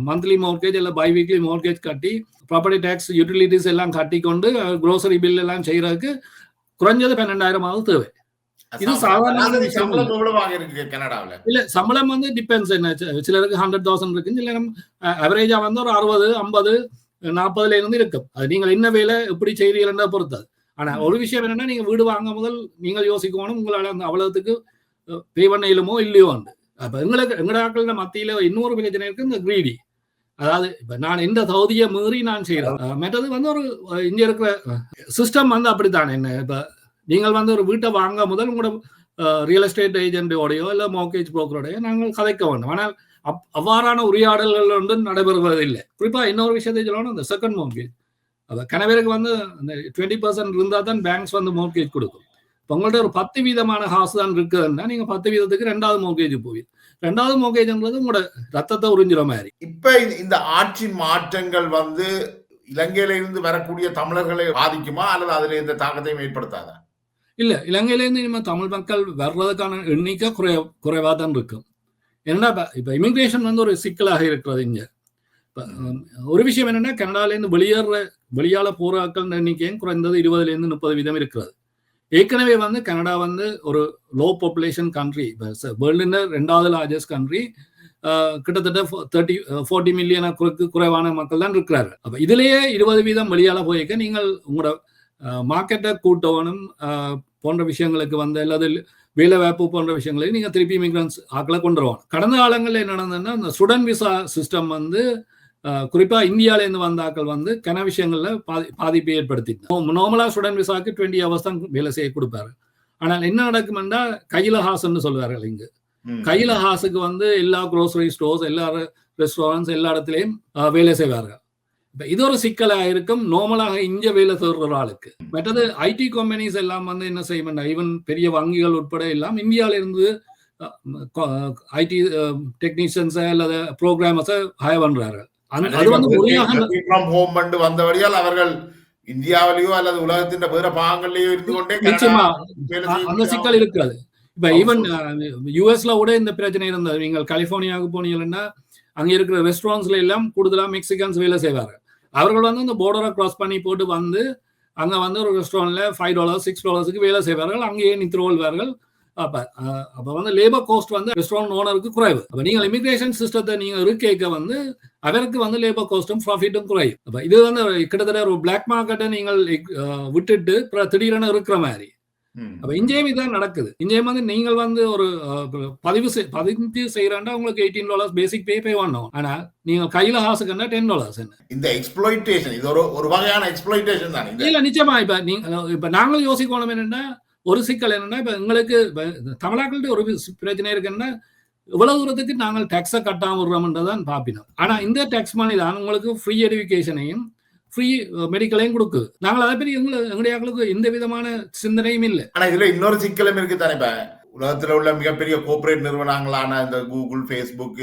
மந்த்லி மோர்கேஜ் இல்ல பை வீக்லி மோர்கேஜ் கட்டி ப்ராப்பர்ட்டி டேக்ஸ் யூட்டிலிட்டிஸ் எல்லாம் கட்டி கொண்டு குரோசரி பில் எல்லாம் செய்யறதுக்கு குறைஞ்சது 12,000 தேவை. இது சாதாரண இல்ல. சம்பளம் வந்து டிபெண்ட்ஸ். என்ன சிலருக்கு 100,000 இருக்கு, சில அவரேஜா வந்து ஒரு 60, 50, 40 இருந்து இருக்கும். அது நீங்கள் என்ன வேலை எப்படி செய்றீங்கன்றத பொறுத்தது. ஆனா ஒரு விஷயம் என்னன்னா, நீங்க வீடு வாங்க முதல் நீங்கள் யோசிக்கணும் உங்களால அந்த அவ்வளவுக்கு பே பண்ண இயலுமோ இல்லையோ. அப்ப எங்கட ஆட்கள மத்தியில இன்னொரு பிரச்சனை இருக்கு, இந்த கிரீடி. அதாவது இப்ப நான் இந்த தகுதியை மீறி நான் செய்யறேன். மற்றது வந்து ஒரு இங்க இருக்கிற சிஸ்டம் வந்து அப்படித்தானே. என்ன இப்ப நீங்கள் வந்து ஒரு வீட்டை வாங்க முதல் உங்களோட ரியல் எஸ்டேட் ஏஜென்டோடையோ இல்ல மோர்கேஜ் புரோக்கரோடையோ நாங்கள் கதைக்க வேண்டும். ஆனால் அவ்வாறான உரையாடல்கள் வந்து நடைபெறுவது இல்லை. குறிப்பா இன்னொரு விஷயத்தை சொல்லணும், இந்த செகண்ட் மோர்கேஜ். கணவருக்கு வந்து அந்த 20% இருந்தா தான் பேங்க்ஸ் வந்து மோர்கேஜ் கொடுக்கும். உங்கள்ட்ட ஒரு 10% காசு தான் இருக்குதுன்னா நீங்க 10% 2வது மோர்கேஜ் போவீங்க. 2வது மோர்கேஜ்ன்றது உங்களோட ரத்தத்தை உறிஞ்சுற மாதிரி. இப்ப இந்த ஆட்சி மாற்றங்கள் வந்து இலங்கையில இருந்து வரக்கூடிய தமிழர்களை பாதிக்குமா அல்லது அதுல எந்த தாக்கத்தையும் ஏற்படுத்தாதா? இல்ல, இலங்கையில இருந்து இனிமே தமிழ் மக்கள் வர்றதுக்கான எண்ணிக்கை குறைவா தான் இருக்கும். ஏன்னா இப்ப இமிகிரேஷன் வந்து ஒரு சிக்கலாக இருக்கிறது இங்க. ஒரு விஷயம் என்னன்னா, கனடால இருந்து வெளியால போராக்கள் எண்ணிக்கையும் குறைந்தது 20-30% இருக்கிறது. ஏற்கனவே வந்து கனடா வந்து ஒரு லோ பாப்புலேஷன் கண்ட்ரி. வேர்ல்டுல 2வது லார்ஜஸ்ட் கண்ட்ரி. கிட்டத்தட்ட 40 மில்லியனுக்கு குறைவான மக்கள் தான் இருக்கிறார்கள். அப்ப இதுலயே 20% வெளியால போயிருக்க நீங்கள் உங்களோட மார்க்கெட்டை கூட்டணும் போன்ற விஷயங்களுக்கு வந்து அல்லது வேலை வாய்ப்பு போன்ற விஷயங்களுக்கு நீங்க திருப்பி இமிகிரன்ஸ் ஆக்களை கொண்டு வருவாங்க. கடந்த காலங்களில் என்ன நடந்ததுன்னா, இந்த ஸ்டூடெண்ட் விசா சிஸ்டம் வந்து குறிப்பா இந்தியால இருந்து வந்த ஆக்கள் வந்து கன விஷயங்கள்ல பாதிப்பை ஏற்படுத்தி. நார்மலா ஸ்டூடெண்ட் விசாக்கு 20 hours தான் வேலை செய்ய கொடுப்பாரு. ஆனால் என்ன நடக்கும்னா, கையில ஹாஸ்ன்னு சொல்லுவார்கள். இங்கு கையில ஹாஸுக்கு வந்து எல்லா குரோசரி ஸ்டோர்ஸ், எல்லா ரெஸ்டாரண்ட்ஸ், எல்லா இடத்துலயும் வேலை செய்வார்கள். இது ஒரு சிக்கலா இருக்கும் நார்மலாக இங்க வேலை செய்யற ஆளுக்கு. மற்றது ஐடி கம்பெனிஸ் எல்லாம் வந்து என்ன செய்ய, ஈவன் பெரிய வங்கிகள் உட்பட எல்லாம் இந்தியாவில இருந்து ஐடி டெக்னீஷியன்ஸை அல்லது ப்ரோக்ராமர்ஸை ஹயர் பண்றாரு. அது வந்து முறையாக வந்தபடியால் அவர்கள் இந்தியாவிலேயோ அல்லது உலகத்தின் வேற பாகங்களிலேயோ இருந்து கொண்டே நிச்சயமா அந்த சிக்கல் இருக்காது. இப்ப ஈவன் யுஎஸ்ல கூட இந்த பிரச்சனை இருந்தது. நீங்கள் கலிபோர்னியாவுக்கு போனீங்கன்னா அங்க இருக்கிற ரெஸ்டாரண்ட்ஸ்ல எல்லாம் கூடுதலா மெக்சிகன்ஸ் வேலை செய்வாங்க. அவர்கள் வந்து இந்த பார்டரை கிராஸ் பண்ணி போட்டு வந்து அங்க வந்து ஒரு ரெஸ்டாரண்ட்ல $5 $6 வேலை செய்வார்கள். அங்கேயே நித்திர கொள்வார்கள். அப்ப வந்து லேபர் காஸ்ட் வந்து ரெஸ்டாரண்ட் ஓனருக்கு குறைவு. அப்ப நீங்கள் இமிகிரேஷன் சிஸ்டத்தை நீங்க இருக்க வந்து அவருக்கு வந்து லேபர் காஸ்டும் ப்ராஃபிட்டும் குறையும். அப்ப இது வந்து கிட்டத்தட்ட ஒரு பிளாக் மார்க்கெட்டை நீங்கள் விட்டுட்டு திடீரென இருக்கிற மாதிரி. அப்ப இங்கேயும் இதான் நடக்குது. இங்கேயும் வந்து நீங்கள் வந்து ஒரு பதிவு செய்யறா உங்களுக்கு $18 பேசிக் பே பண்ணணும். ஆனா நீங்க கையில காசுக்குன்னா $10 என்ன. இந்த எக்ஸ்ப்ளாய்டேஷன் இது ஒரு வகையான எக்ஸ்ப்ளாய்டேஷன் தான். இல்ல நிச்சயமா இப்ப நாங்கள் யோசிக்கணும் என்னன்னா ஒரு சிக்கல் என்னன்னா இப்ப எங்களுக்கு தமிழாக்கள்கிட்ட ஒரு பிரச்சனை இருக்குன்னா இவ்வளவு தூரத்துக்கு நாங்கள் டாக்ஸை கட்டாம விடுறோம்ன்றதான் பாப்பினோம். ஆனா இந்த டாக்ஸ் மணி தான் உங்களுக்கு ஃப்ரீ எஜுகேஷனையும் ஃப்ரீ மெடிக்கலையும் கொடுக்குது. நாங்கள் அதை பற்றி எங்களுடைய எந்த விதமான சிந்தனையும் இல்லை. ஆனா இதுல இன்னொரு சிக்கலும் இருக்கு தானே. இப்ப உலகத்துல உள்ள மிகப்பெரிய கோஆபரேட் நிறுவனங்களான இந்த கூகுள், ஃபேஸ்புக்,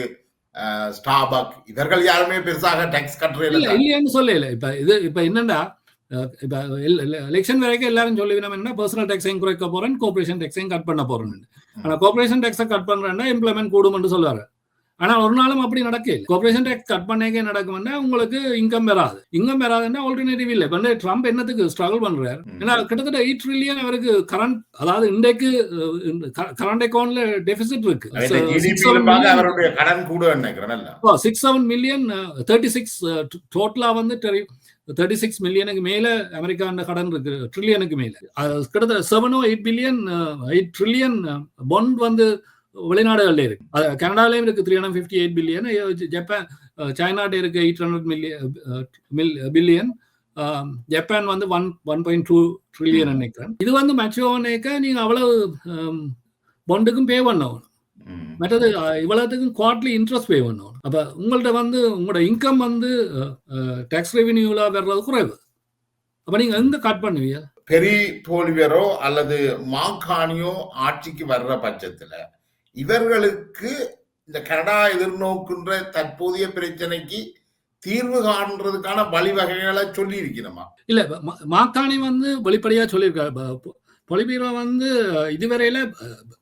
ஸ்டார்பக் இவர்கள் யாருமே பெருசாக டாக்ஸ் கட்டுறது இல்லைன்னு சொல்லல. இப்ப என்னன்னா இப்ப எலெக்ஷன் வரைக்கும் எல்லாரும் சொல்லிவினோம் என்ன பர்சனல் டாக்ஸையும் குறைக்க போறேன், கார்பரேஷன் டாக்ஸையும் கட் பண்ண போறேன். ஆனா கார்பரேஷன் டாக்ஸை கட் பண்றேன்னா எம்ப்ளாய்மெண்ட் கூடும் என்று சொல்லுவாரு. ஆனா ஒரு நாளும் அப்படி நடக்கல. கார்பரேஷன் டாக்ஸ் கட் பண்ணே நடக்கும்னா உங்களுக்கு இன்கம் வராது. இன்கம் வராதுன்னா ஆல்டர்னேட்டிவ் இல்லை. இப்ப ட்ரம்ப் என்னத்துக்கு ஸ்ட்ரகிள் பண்றாரு? ஏன்னா கிட்டத்தட்ட $8 trillion அவருக்கு கரண்ட், அதாவது இன்றைக்கு கரண்ட் அக்கௌண்ட்ல டெபிசிட் இருக்கு. 6-7 மில்லியன் 36 டோட்டலா வந்து 36 மில்லியனுக்கு மேல அமெரிக்கா கடன் இருக்கு, ட்ரில்லியனுக்கு மேல. கிட்டத்தட்ட 7 or 8 ட்ரில்லியன் பாண்ட் வந்து வெளிநாடுகள்ல இருக்கு. கனடாலையும் இருக்கு 358 பில்லியன். ஜப்பான், சைனாட்ட இருக்கு 800 பில்லியன். ஜப்பான் வந்து 1.2 ட்ரில்லியன் நினைக்கிறேன். இது வந்து மெச்சுவர்னேக்க நீங்க அவ்வளவு பாண்டுக்கும் பே பண்ணணும். மற்றது இவ்வளவுக்கும் குவார்ட்லி இன்ட்ரெஸ்ட் பே பண்ணணும். அப்ப உங்கள்ட்ட வந்து உங்களோட இன்கம் வந்து டாக்ஸ் ரெவென்யூல வர்றது குறைவு. அப்ப நீங்க எங்க கட் பண்ணுவீங்க? பெரி போலிவரோ அல்லது மாகாணியோ ஆட்சிக்கு வர்ற பட்சத்துல இவர்களுக்கு இந்த கனடா எதிர்நோக்குன்ற தற்போதைய பிரச்சனைக்கு தீர்வு காண்றதுக்கான வழிவகைகளை சொல்லி இருக்கணுமா? இல்ல, மாகாணி வந்து வெளிப்படையா சொல்லியிருக்காரு. பொலிபீரோ வந்து இதுவரையில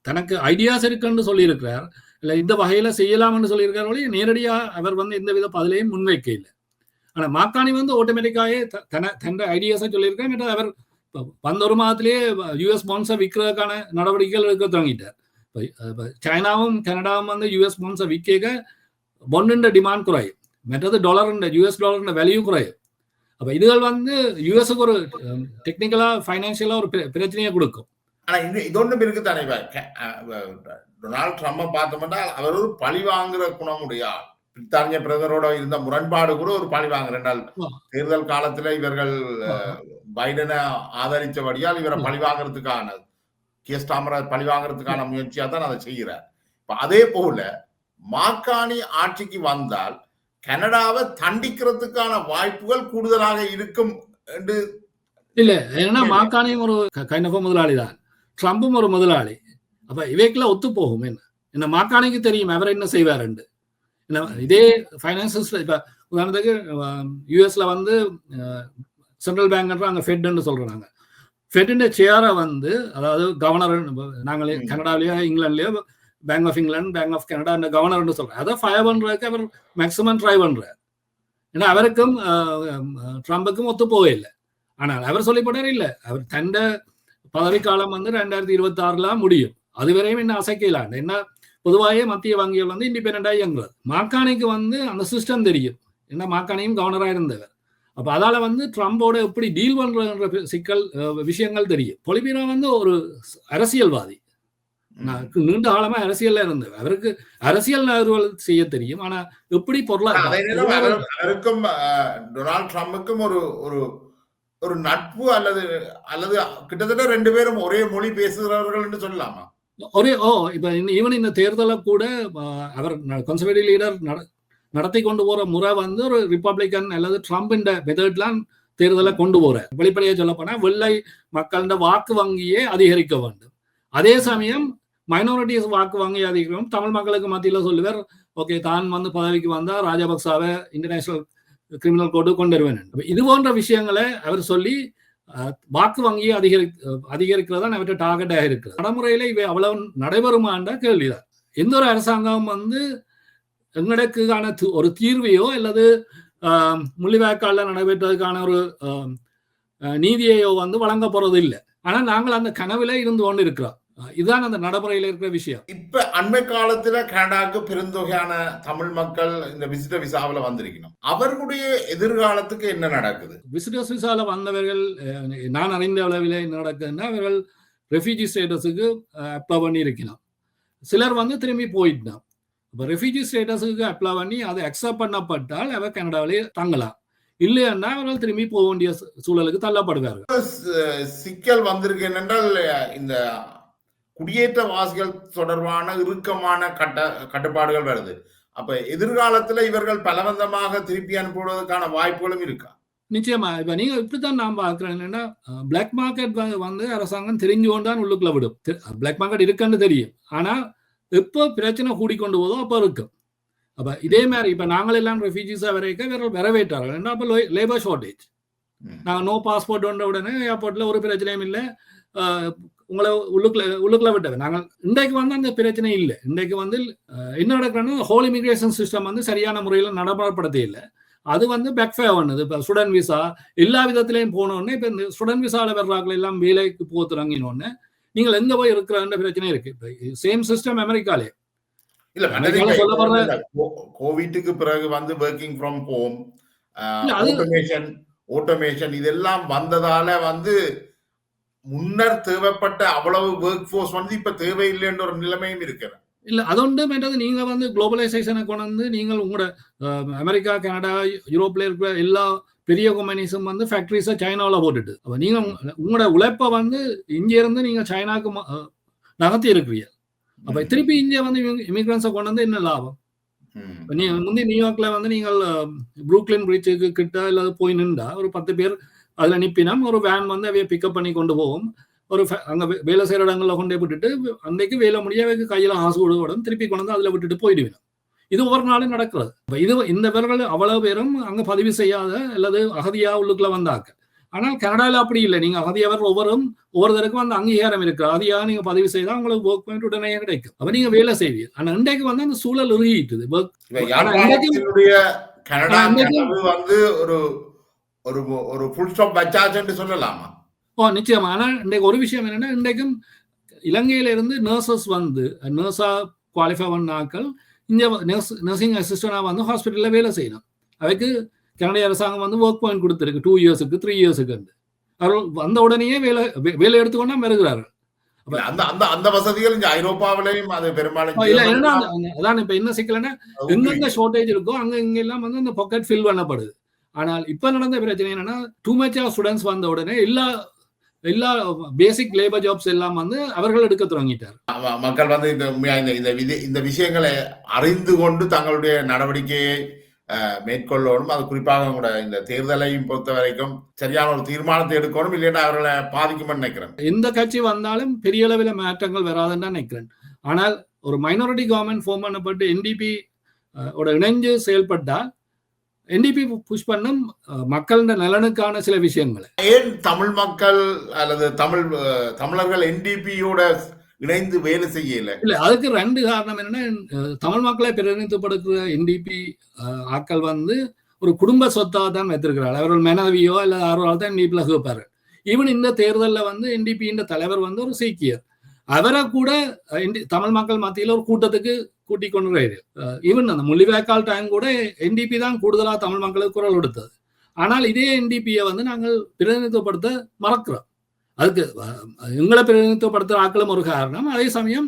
தனக்கு ஐடியாஸ் இருக்குன்னு சொல்லியிருக்கிறார். இல்ல இந்த வகையில செய்யலாம்னு சொல்லியிருக்காரு. நேரடியா அவர் வந்து எந்த வித பதிலையும் முன்வைக்க இல்லை. ஆனா மாகாணி வந்து ஆட்டோமேட்டிக்காவே தன் ஐடியாஸை சொல்லியிருக்காரு. அவர் வந்த ஒரு மாதத்திலேயே யூஎஸ் பாண்ட்ஸை விற்கிறதுக்கான நடவடிக்கைகள் எடுக்க தொடங்கிட்டார். சைனாவும் கனடாவும் வந்து யூஎஸ் பாண்ட்ஸை விற்க பாண்டின் டிமாண்ட் குறையும். மற்றது யூஎஸ் டாலர் வேல்யூ குறையும். அப்ப இதுகள் வந்து யூஎஸ்க்கு ஒரு டெக்னிக்கலா பைனான்சியலா ஒரு பிரச்சனையை கொடுக்கும். ஆனா இது ஒன்றும் இருக்கு தானே. டொனால்ட் ட்ரம்ப் பார்த்தோம்னா அவர் ஒரு பழி வாங்குற குணமுடைய ஆள். பிரித்தானிய பிரதமரோட இருந்த முரண்பாடு கூட ஒரு பழி வாங்குறால் தேர்தல் காலத்துல இவர்கள் பைடனை ஆதரிச்சபடியால் இவரை பழி வாங்குறதுக்கான கேஸ்டாமரை பழி வாங்குறதுக்கான முயற்சியா தான் அதை செய்கிறார். இப்ப அதே போல மாகாணி ஆட்சிக்கு வந்தால் கனடாவை தண்டிக்கிறதுக்கான வாய்ப்புகள் கூடுதலாக இருக்கும் என்று இல்ல. ஏன்னா மாகாணியும் ஒரு கைண்ட் முதலாளி தான், ட்ரம்பும் ஒரு முதலாளி. அப்ப இவைக்குள்ள ஒத்து போகும். என்ன மாகாணிக்கு தெரியும் அவர் என்ன செய்வார். இதே பைனான்சியல் இப்ப உதாரணத்துக்கு யூஎஸ்ல வந்து சென்ட்ரல் பேங்க் அங்க ஃபெட்ன்னு சொல்றாங்க. ஃபெட்டின் சேரை வந்து, அதாவது கவர்னர், நாங்களே கனடாலேயோ இங்கிலாந்துலயோ bank of England, bank of Canada அந்த கவர்னர்னு சொல்றேன். அதை ஃபயர் பண்றதுக்கு அவர் மேக்சிமம் ட்ரை பண்றாரு. ஏன்னா அவருக்கும் ட்ரம்புக்கும் ஒத்து போவே இல்லை. ஆனால் அவர் சொல்லிப்பட்டார் இல்லை, அவர் தண்ட பதவிக்காலம் வந்து 2026 முடியும். அதுவரையும் என்ன அசைக்கலாண்டு. என்ன பொதுவாகவே மத்திய வங்கிகள் வந்து இண்டிபெண்டா இயங்குறது. மாகாணிக்கு வந்து அந்த சிஸ்டம் தெரியும். ஏன்னா மாகாணியும் கவர்னரா இருந்தவர். அப்ப அதால வந்து ட்ரம்போட எப்படி டீல் பண்றதுன்ற சிக்கல் விஷயங்கள் தெரியும். பொலிபீரோ வந்து ஒரு அரசியல்வாதி, நீண்ட காலமா அரசியல்ல இருந்தவர். அவருக்கு அரசியல் நகர்வுகள் செய்ய தெரியும். ஆனா எப்படி அவருக்கும் டொனால்ட் ட்ரம்புக்கும் ஒரு நட்பு அல்லது கிட்டத்தட்ட 2 பேரும் ஒரே மொழி பேசுகிறவர்கள் என்று சொல்லலாமா? இப்ப ஈவன் இந்த தேர்தலை கூட அவர் கன்சர்வேட்டிவ் லீடர் நடத்தி கொண்டு போற முறை வந்து ஒரு ரிப்பப்ளிகன் அல்லது ட்ரம்ப் மெத்தட்லாம் தேர்தலை கொண்டு போற. வெளிப்படையா சொல்ல போனா வெள்ளை மக்களோட வாக்கு வங்கியே அதிகரிக்க வேண்டும். அதே சமயம் மைனாரிட்டிஸ் வாக்கு வங்கி அதிகரிக்கும். தமிழ் மக்களுக்கு மத்தியில சொல்லுவார் ஓகே தான் வந்து பதவிக்கு வந்தா ராஜபக்சாவை இன்டர்நேஷனல் கிரிமினல் கோர்ட்டு கொண்டு வருவேன். இது போன்ற விஷயங்களை அவர் சொல்லி வாக்கு வங்கியை அதிகரிக்கிறதா அவற்றை டார்கெட்டாக இருக்கிறது. நடைமுறையில இவை அவ்வளவு நடைபெறுமான்ற கேள்விதான். எந்த ஒரு அரசாங்கம் வந்து எங்களுக்கான ஒரு தீர்வையோ அல்லது முள்ளிவாய்க்காலில் நடைபெற்றதுக்கான ஒரு நீதியையோ வந்து வழங்க போறது இல்லை. ஆனா நாங்கள் அந்த கனவுல இருந்து கொண்டு இருக்கிறோம். இதுதான் அந்த நடைமுறையில இருக்கிற விஷயம். இப்ப அண்மை காலத்துல கனடாவுக்கு பெருந்தொகையான தமிழ் மக்கள் இந்த விசிட்டர் விசாவில் வந்திருக்கணும். அவர்களுடைய எதிர்காலத்துக்கு என்ன நடக்குது? விசிட்டர்ஸ் விசாவில் வந்தவர்கள் நான் அறிந்த அளவில் என்ன நடக்குதுன்னா, அவர்கள் ரெஃப்யூஜி ஸ்டேட்டஸுக்கு அப்ளை பண்ணி இருக்கணும். சிலர் வந்து திரும்பி போயிட்டான். இப்போ ரெஃப்யூஜி ஸ்டேட்டஸுக்கு அப்ளை பண்ணி அதை அக்செப்ட் பண்ணப்பட்டால் அவர் கனடாவிலே தங்கலாம். இல்லைன்னா அவர்கள் திரும்பி போக வேண்டிய சூழலுக்கு தள்ளப்படுவார்கள். சிக்கல் வந்திருக்கு என்றால் இந்த குடியேற்றவாசிகள் தொடர்பான இறுக்கமான கட்டுப்பாடுகள் வருது. அப்ப எதிர்காலத்துல இவர்கள் பலவந்தமாக திருப்பி அனுப்புவதற்கான வாய்ப்புகளும் இருக்கா? நிச்சயமா. இப்ப நீங்க இப்படித்தான் நான் பார்க்கிறேன். என்னன்னா, பிளாக் மார்க்கெட் வந்து அரசாங்கம் தெரிஞ்சு கொண்டான் உள்ளுக்குள்ள விடும். பிளாக் மார்க்கெட் இருக்குன்னு தெரியும். ஆனா எப்போ பிரச்சனை கூடிக்கொண்டு போதோ அப்போ இருக்கும். அப்ப இதே மாதிரி இப்ப நாங்கள் எல்லாம் ரெஃப்யூஜிஸா வரைக்கும் வரவேற்றார்கள். ஏன்னா அப்ப லேபர் ஷார்டேஜ். நாங்கள் நோ பாஸ்போர்ட் வந்த உடனே ஏர்போர்ட்ல ஒரு பிரச்சனையும் இல்லை, உங்களை உள்ளுக்குள்ள விட்டது. நாங்கள் இன்றைக்கு வந்து அந்த பிரச்சனை இல்லை. இன்றைக்கு வந்து என்ன நடக்கிறோன்னா, ஹோல் இமிகிரேஷன் சிஸ்டம் வந்து சரியான முறையில் நடைமுறைப்படுத்த இல்லை. அது வந்து பேக்ஃபயர் பண்ணுது. இப்போ ஸ்டூடெண்ட் விசா எல்லா விதத்திலையும் போனோடனே இப்போ இந்த ஸ்டூடெண்ட் விசாவில் வர்றார்கள் எல்லாம் வேலைக்கு போத்துறாங்கன்னு நீங்கள் எங்க போய் இருக்கிற பிரச்சனை இருக்கு. சேம் சிஸ்டம் அமெரிக்காலே இல்ல. கோவிட்டுக்கு பிறகு வந்து வொர்க்கிங் ஃப்ரம் ஹோம், ஆட்டோமேஷன் இதெல்லாம் வந்ததால வந்து முன்னர் தேவைப்பட்ட அவ்வளவு ஒர்க் ஃபோர்ஸ் வந்து இப்ப தேவையில்லைன்ற ஒரு நிலைமையும் இருக்கிறது. இல்ல அதொன்று மேட்டது. நீங்க வந்து குளோபலைசேஷனை கொண்டு வந்து நீங்கள் உங்களோட அமெரிக்கா, கனடா, யூரோப்ல இருக்கிற எல்லா பெரிய கம்பெனிஸும் வந்து ஃபேக்டரிஸை சைனாவில் போட்டுட்டு, அப்போ நீங்க உங்களோட உழைப்பை வந்து இங்கே இருந்து நீங்க சைனாக்கு நகர்த்தி இருக்கிறீங்க. அப்ப திருப்பி இந்தியா வந்து இமிகிரன்ஸை கொண்டு வந்து என்ன லாபம்? நீங்க முந்தைய நியூயார்க்ல வந்து நீங்கள் புரூக்லின் பிரிட்ஜுக்கு கிட்ட இல்லாத போய் நின்றா ஒரு 10 பேர் அதுல நிப்பினா ஒரு வேன் வந்து அவைய பிக்கப் பண்ணி கொண்டு போவோம். ஒரு அங்க வேலை செய்யற இடங்கள்ல கொண்டே விட்டுட்டு அன்றைக்கு வேலை முடியாத கையில ஆசு கொடுவோம், திருப்பி கொண்டு வந்து அதுல விட்டுட்டு போயிடுவேன். இது ஒவ்வொரு நாளும் நடக்கிறது. இது இந்த பேர்கள் அவ்வளவு பேரும் அங்க பதிவு செய்யாத அல்லது அகதியா உள்ளுக்குள்ள வந்தாங்க. ஆனால் கனடாவில் அப்படி இல்லை. நீங்க அகதியவர் ஒவ்வொருத்தருக்கும் வந்து அங்கீகாரம் இருக்கு. அகதியாக நீங்க பதிவு செய்தால் உங்களுக்கு ஒர்க் பாயிண்ட் உடனே கிடைக்கும். அப்ப நீங்க வேலை செய்வீங்க. ஆனா இன்றைக்கு வந்து அந்த சூழல் உருகிட்டுது. வந்து ஒரு ஃபுல் ஸ்டாப் வச்சாச்சுன்னு சொல்லலாமா? நிச்சயமா. ஆனா இன்றைக்கு ஒரு விஷயம் என்னன்னா, இன்றைக்கும் இலங்கையில இருந்து நர்சஸ் வந்து நர்ஸா குவாலிஃபை பண்ணாக்கள் இங்க நர்சிங் அசிஸ்டண்டா வந்து ஹாஸ்பிட்டல்ல வேலை செய்யணும். அதுக்கு கனடிய அரசாங்கம் வந்து ஒர்க் பாயிண்ட் கொடுத்துருக்கு 2 இயர்ஸுக்கு 3 இயர்ஸுக்கு. அவர்கள் வந்த உடனேயே வேலை எடுத்துக்கொண்டா வருகிறார்கள். அந்த வசதிகள் இங்க ஐரோப்பாவிலையும் அது பெரும்பாலும் அதான் இப்ப என்ன சிக்கலன்னா, எங்கெங்க ஷார்டேஜ் இருக்கோ அங்க இங்க எல்லாம் வந்து அந்த பாக்கெட் ஃபில் பண்ணப்படுது. ஆனால் இப்ப நடந்த பிரச்சனை என்னன்னா, டூ மச் ஆஃப் ஸ்டூடெண்ட்ஸ் வந்த உடனே எல்லா பேசிக் லேபர் ஜாப்ஸ் எல்லாம் வந்து அவர்கள் எடுக்க தொடங்கிட்டார். மக்கள் வந்து இந்த விஷயங்களை அறிந்து கொண்டு தங்களுடைய நடவடிக்கையை மேற்கொள்ளணும். அது குறிப்பாக கூட இந்த தேர்தலையும் பொறுத்த வரைக்கும் சரியான ஒரு தீர்மானத்தை எடுக்கணும், இல்லைன்னா அவர்களை பாதிக்கும்னு நினைக்கிறேன். எந்த கட்சி வந்தாலும் பெரிய அளவில் மாற்றங்கள் வராதுன்னு தான் நினைக்கிறேன். ஆனால் ஒரு மைனாரிட்டி கவர்மெண்ட் ஃபார்ம் பண்ணப்பட்டு NDP இணைஞ்சு செயல்பட்டால் NDP புஷ் பண்ணும் மக்களின் நலனுக்கான சில விஷயங்களை. ஏன் தமிழ் மக்கள் அல்லது தமிழர்கள் NDPயோட இணைந்து வேலை செய்யல? இல்ல, அதுக்கு 2 காரணம் என்னன்னா, தமிழ் மக்களை பிரதிநிதிப்படுத்துற NDP ஆக்கள் வந்து ஒரு குடும்ப சொத்தாக தான் வைத்திருக்கிறார். அவர்கள் மனைவியோ அல்ல யாரோ தான் NDPல கேட்பாரு. ஈவன் இந்த தேர்தலில் வந்து NDP தலைவர் வந்து ஒரு சீக்கியர். அவரை கூட தமிழ் மக்கள் மத்தியில் ஒரு கூட்டத்துக்கு கூட்டிக் கொண்டு ஈவன் அந்த முள்ளிவாய்க்கால் டைம் கூட NDP தான் கூடுதலாக தமிழ் மக்களுக்கு குரல் கொடுத்தது. ஆனால் இதே NDPயை வந்து நாங்கள் பிரதிநிதித்துவப்படுத்த மறக்கிறோம். அதுக்கு எங்களை பிரதிநிதித்துவப்படுத்துற ஆக்களும் ஒரு காரணம். அதே சமயம்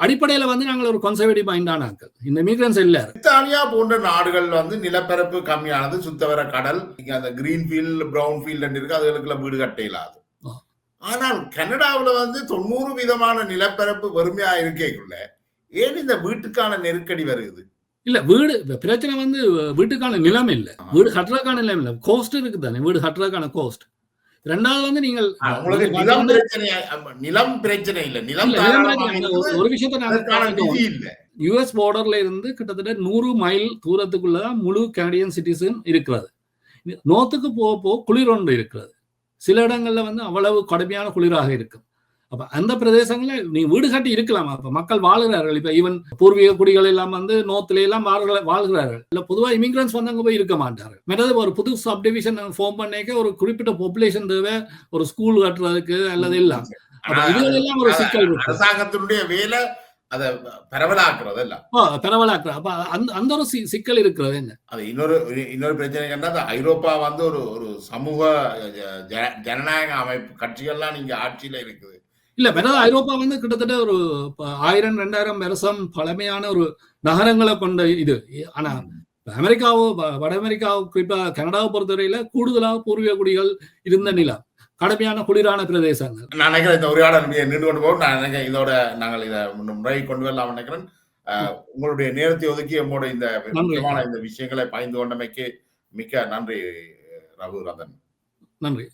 அடிப்படையில வந்து நாங்கள் ஒரு கன்சர்வேட்டிவ் மைண்டான ஆக்கள். இந்த மிகிரன்ஸ் இல்ல. பிரித்தானியா போன்ற நாடுகள் வந்து நிலப்பரப்பு கம்மியானது, சுத்தவர கடல், அந்த கிரீன் ஃபீல்ட் பிரவுன் ஃபீல்ட் இருக்கு, அதுகளுக்குள்ள வீடு கட்ட இயலாது. ஆனால் கனடாவில் வந்து 90% நிலப்பரப்பு வறுமையா இருக்கேக்குள்ள ஏன் இந்த வீட்டுக்கான நெருக்கடி வருது? இல்ல, வீடு பிரச்சனை வந்து வீட்டுக்கான நிலம் இல்ல, வீடு கட்டுறதுக்கான நிலம் இல்ல, கோஸ்ட் இருக்கு தானே. வீடு கட்டுறதுக்கான கோஸ்ட் ரெண்டாவது வந்து நீங்கள் உங்களுக்கு நிலம் பிரச்சனை நிலம் பிரச்சனை இல்ல, நிலம் தாராளமாக இருக்குது, ஒரு விஷயத்தை நாங்க அதற்கான நிதி இல்ல. யுஎஸ் பார்டர்ல இருந்து கிட்டத்தட்ட 100 மைல் தூரத்துக்குள்ளதான் முழு கனடியன் சிட்டிசன் இருக்கிறது. நோர்த்துக்கு போக போக குளிர் ஒன்று இருக்கிறது. சில இடங்கள்ல வந்து அவ்வளவு கடுமையான குளிராக இருக்கும். அப்ப அந்த பிரதேசங்கள்ல நீ வீடு கட்டி இருக்கலாம். அப்ப மக்கள் வாழ்கிறார்கள். இப்ப ஈவன் பூர்வீக குடிகள் எல்லாம் வந்து நோர்த்ல எல்லாம் வாழ்கிறார்கள். இல்ல பொதுவா இமிகிரன்ஸ் வந்து அங்க போய் இருக்க மாட்டார்கள். மற்றது ஒரு புது சப்டிவிஷன் ஃபார்ம் பண்ணிக்க ஒரு குறிப்பிட்ட பாப்புலேஷன் தேவை, ஒரு ஸ்கூல் கட்டுறதுக்கு அல்லது எல்லாம். அப்ப இதுல எல்லாம் ஒரு சிக்கல் இருக்கு. அரசாங்கத்தினுடைய வேலை அதை பரவலாக்குறது இல்ல, பரவலாக்குற. அப்ப அந்த ஒரு சிக்கல் இருக்கிறது. என்ன அது இன்னொரு பிரச்சனை கண்டா, ஐரோப்பா வந்து ஒரு சமூக ஜனநாயக அமைப்பு கட்சிகள்லாம் நீங்க ஆட்சியில இருக்குது இல்ல. வேற ஐரோப்பா வந்து கிட்டத்தட்ட ஒரு 1000-2000 வருஷம் பழமையான ஒரு நகரங்களை கொண்ட இது. ஆனா அமெரிக்காவோ வட அமெரிக்காவோ குறிப்பா கனடாவை பொறுத்தவரையில கூடுதலாக பூர்வீக குடிகள் இருந்த நிலம், கடுமையான குளிரான பிரதேசங்கள். நான் நினைக்கிறேன் இந்த உரையாடல் நீண்டு கொண்டு போகும். நான் நினைக்கிறேன் இதோட நாங்கள் இதை முறை கொண்டு வரலாம் நினைக்கிறேன். உங்களுடைய நேரத்தை ஒதுக்கி நம்மோட இந்த முக்கியமான இந்த விஷயங்களை பகிர்ந்து கொண்டமைக்கு மிக்க நன்றி ரகுரந்தன். நன்றி.